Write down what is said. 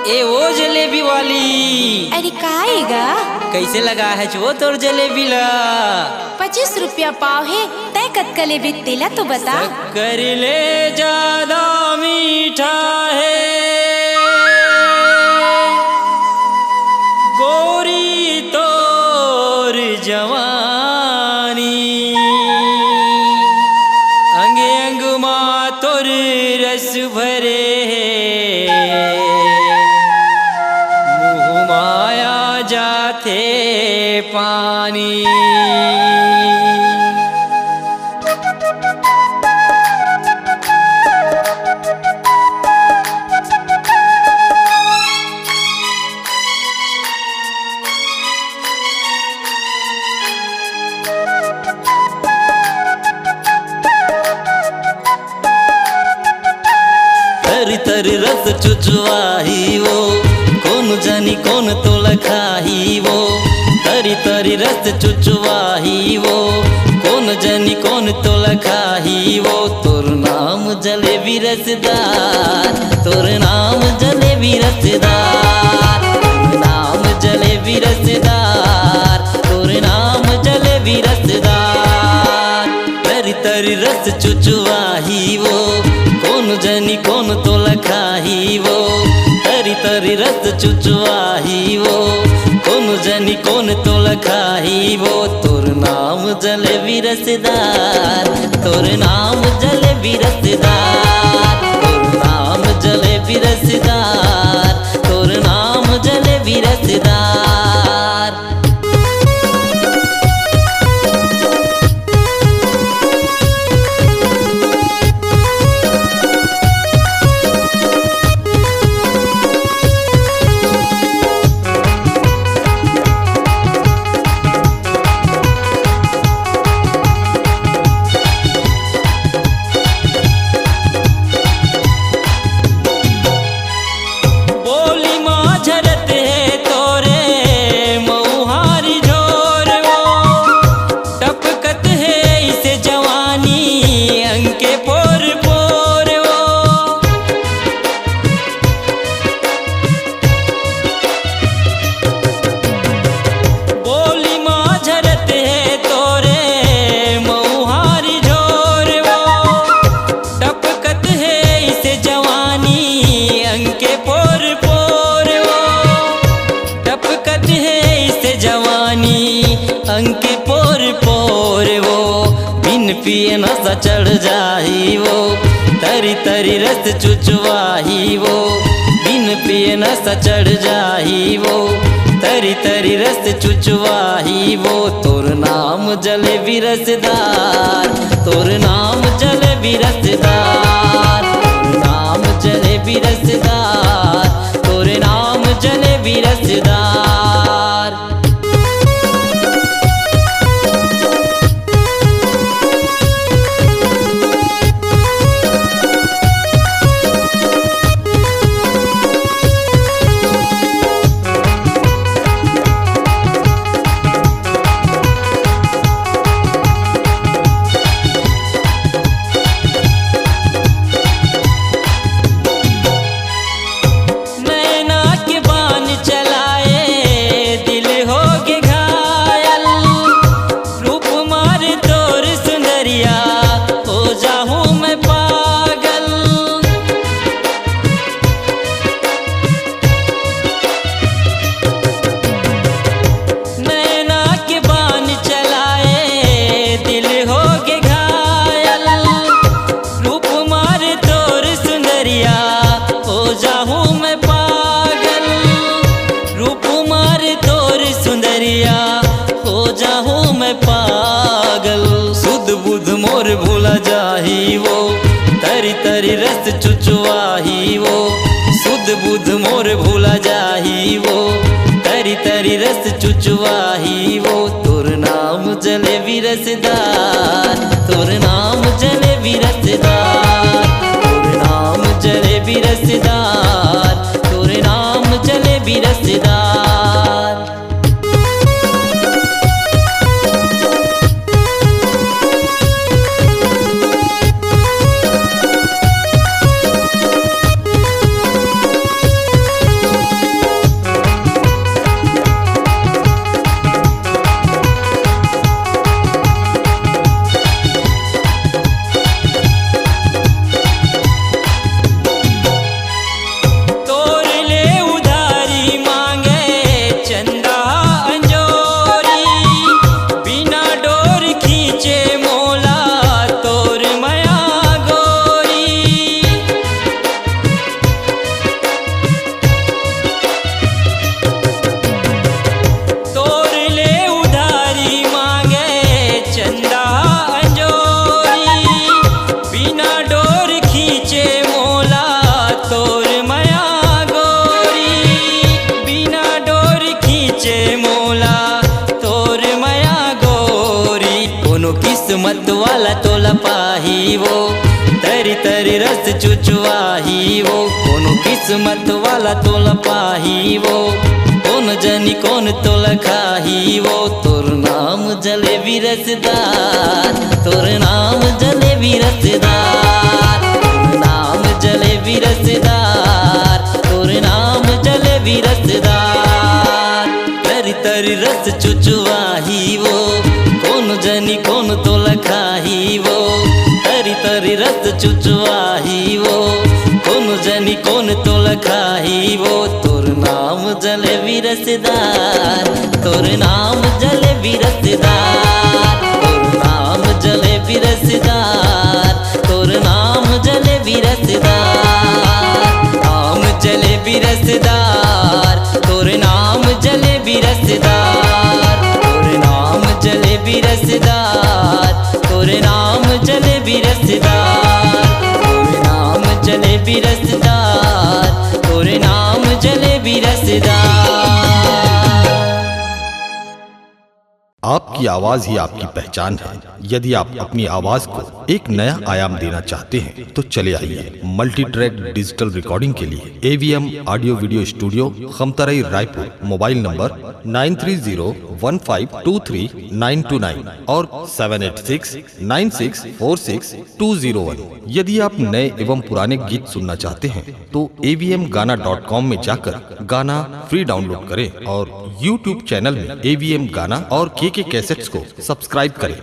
ए वो जलेबी वाली, अरे काएगा कैसे लगा है वो तोर जलेबी ला? 25 रुपया पाव है। तय कतका लेबे तेला तो बता। कर ले ज्यादा मीठा है गोरी तोर जवानी, अंग अंग मा तोर रस भरे मुँह माया जाते पानी। तरी तरी रस चुचवाही वो, कौन जानी कौन तो लखाही वो। तरी तरी रस चुचवाही वो, कौन जानी कौन तो लखाही वो। तोर नाम जलेबी रसदार, तोर नाम जलेबी रसदार, तोर नाम जलेबी रसदार, तोर नाम जलेबी रसदार। तरी तरी रस चुचवाही वो, कौन जानी कौन तो लखाही वो। तरी तरी रस चुचवाही वो, कौन जानी कौन तो लखाही वो। तोर नाम जलेबी रसदार, तोर नाम जलेबी रसदार, तोर नाम जलेबी रसदार, तोर नाम जलेबी रसदार। अंके पोर पोर वो, बिन पिए नशा चढ़ जाही वो। तरी तरी रस चुचवाही वो, बिन पिए नशा चढ़ जाही वो। तरी तरी रस चुचवाही वो। तोर नाम जलेबी रसदार, तोर नाम जलेबी रसदार, तोर नाम जलेबी रसदार, तोर नाम जलेबी रसदार। मोर भूला जाही वो, तरी तरी रस चुचवाही वो। सुध बुध मोर भूला जाही वो, तरी तरी रस चुचवाही वो। तोर नाम जलेबी रसदार, तोर नाम जलेबी रसदार, तोर नाम जलेबी रसदार, तोर नाम जलेबी रसदार। किस्मत वाला तोला पाही वो, तरी तरी रस चुचवाही वो। कोनो किस्मत वाला तोला पाही वो, कौन जनी कौन तोला खाही वो। तोर नाम जलेबी रसदार, तोर नाम जलेबी रसदार, तोर नाम जलेबी रसदार, तोर नाम जलेबी रसदार। तरी तरी रस चुचवाही वो, कौन जनी कौन तोला खाही वो। तरी तरी रस चुचवाही वो, कौन जनी कौन तोला खाही वो। तोर नाम जलेबी रसदार, तोर नाम जलेबी रसदार, तोर नाम जलेबी रसदार, तोर नाम जलेबी रसदार। नाम जलेबी रसदार, तोर नाम जलेबी रसदार, तोर नाम जलेबी रसदार, तोर नाम जलेबी रसदार, तोर नाम जलेबी रसदार, तोर नाम जलेबी रसदार। आपकी आवाज ही आपकी पहचान है। यदि आप अपनी आवाज को एक नया आयाम देना चाहते हैं तो चले आइए मल्टी ट्रैक डिजिटल रिकॉर्डिंग के लिए AVM audio video studio, Khamtarai, Raipur. Mobile number 9301523929 और 7869646201। यदि आप नए एवं पुराने गीत सुनना चाहते हैं तो avmgana.com में जाकर गाना फ्री डाउनलोड करें और YouTube चैनल में AVM गाना और KK कैसेट्स को सब्सक्राइब करें।